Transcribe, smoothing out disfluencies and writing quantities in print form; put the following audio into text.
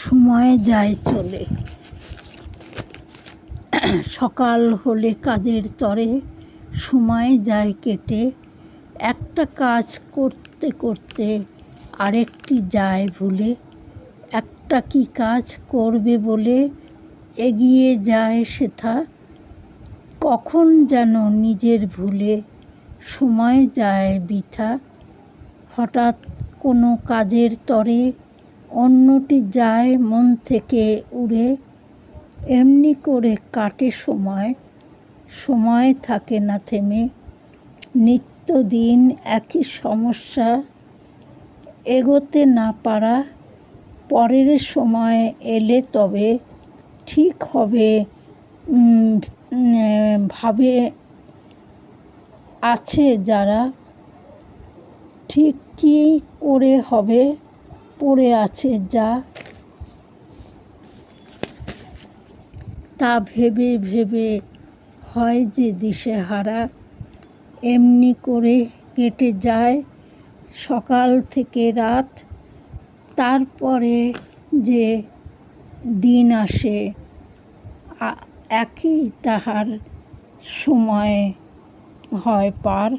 সময় যায় চলে। সকাল হলে কাজের তরে সময় যায় কেটে, একটা কাজ করতে করতে আরেকটি যায় ভুলে। একটা কি কাজ করবে বলে এগিয়ে যায় সেথা, কখন যেন নিজের ভুলে সময় যায় বৃথা। হঠাৎ কোনো কাজের তরে অন্যটি যায় মন থেকে উড়ে, এমনি করে কাটে সময়, সময় থাকে না থেমে। নিত্যদিন একই সমস্যা, এগোতে না পারা, পরের সময় এলে তবে ঠিক হবে ভাবে আছে যারা, ঠিক কী করে হবে পড়ে আছে যা, তা ভেবে ভেবে হয় যে দিশেহারা। এমনি করে কেটে যায় সকাল থেকে রাত, তারপরে যে দিন আসে একই তাহার সময় হয় পার।